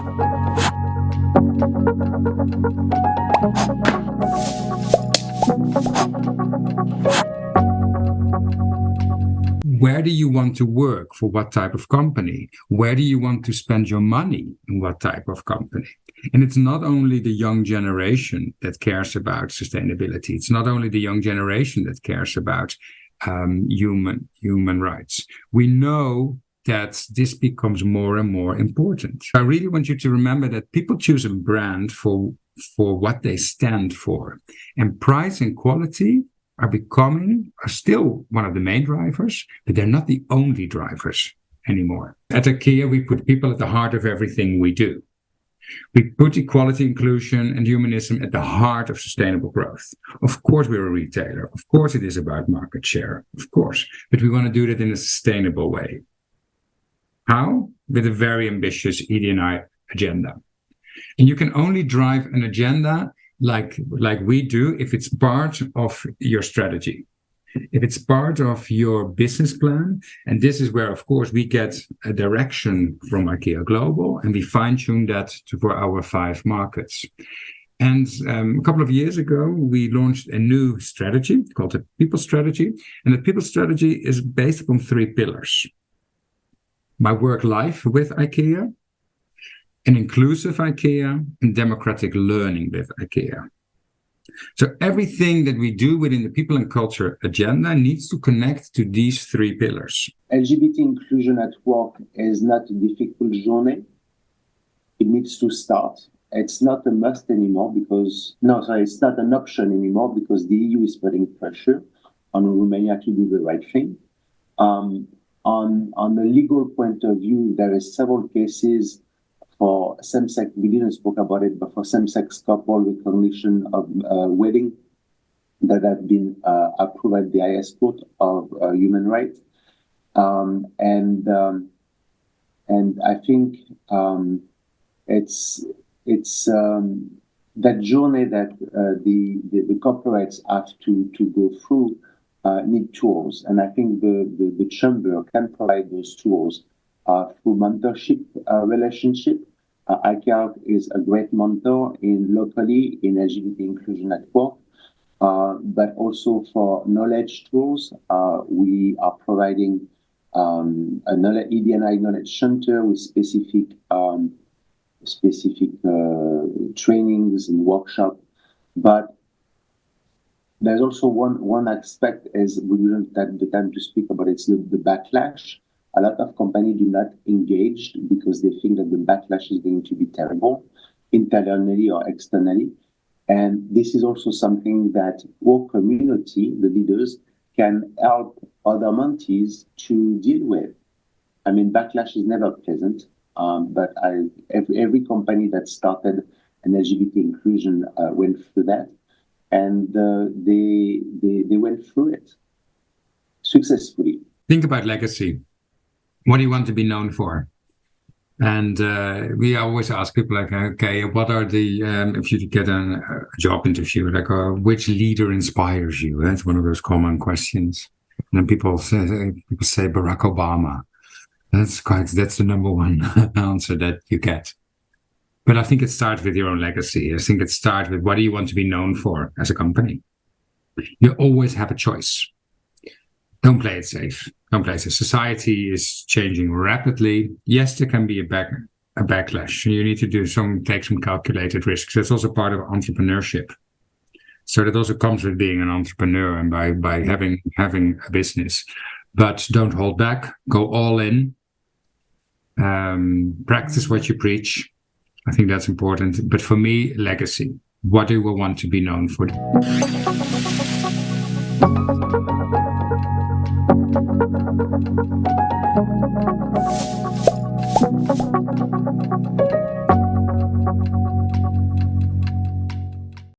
Where do you want to work? For what type of company? Where do you want to spend your money? In what type of company? And it's not only the young generation that cares about sustainability. It's not only the young generation that cares about human rights. We know that this becomes more and more important. I really want you to remember that people choose a brand for what they stand for. And price and quality are still one of the main drivers, but they're not the only drivers anymore. At IKEA, we put people at the heart of everything we do. We put equality, inclusion, and humanism at the heart of sustainable growth. Of course, we're a retailer. Of course, it is about market share. Of course. But we want to do that in a sustainable way. How? With a very ambitious ED&I agenda. And you can only drive an agenda like we do if it's part of your strategy, if it's part of your business plan. And this is where, of course, we get a direction from IKEA Global, and we fine-tune that for our 5 markets. And a couple of years ago, we launched a new strategy called the People Strategy. And the People Strategy is based upon 3 pillars. My work life with IKEA, an inclusive IKEA, and democratic learning with IKEA. So everything that we do within the people and culture agenda needs to connect to these 3 pillars. LGBT inclusion at work is not a difficult journey. It needs to start. It's not a must anymore it's not an option anymore because the EU is putting pressure on Romania to do the right thing. On the legal point of view, there is several cases for same-sex, we didn't speak about it, but for same-sex couple recognition of wedding that have been approved at the highest court of human rights. And I think it's that journey that the corporates have to go through need tools. And I think the chamber can provide those tools through mentorship relationship. IKEA is a great mentor locally in LGBT inclusion at work, but also for knowledge tools. We are providing another ED&I knowledge center with specific trainings and workshops. But there's also one aspect, as we didn't have the time to speak about, it's the backlash. A lot of companies do not engage because they think that the backlash is going to be terrible, internally or externally. And this is also something that our community, the leaders, can help other mentees to deal with. I mean, backlash is never pleasant, but every company that started an LGBT inclusion went through that, and they went through it successfully. Think about legacy. What do you want to be known for? And we always ask people like, okay, what are the, if you get a job interview, like which leader inspires you? That's one of those common questions. And then people say Barack Obama. That's the number one answer that you get. But I think it starts with your own legacy. I think it starts with what do you want to be known for as a company? You always have a choice. Don't play it safe. Don't play it safe. Society is changing rapidly. Yes, there can be a backlash. You need to take some calculated risks. That's also part of entrepreneurship. So that also comes with being an entrepreneur and by having a business. But don't hold back. Go all in. Practice what you preach. I think that's important. But for me, legacy. What do we want to be known for?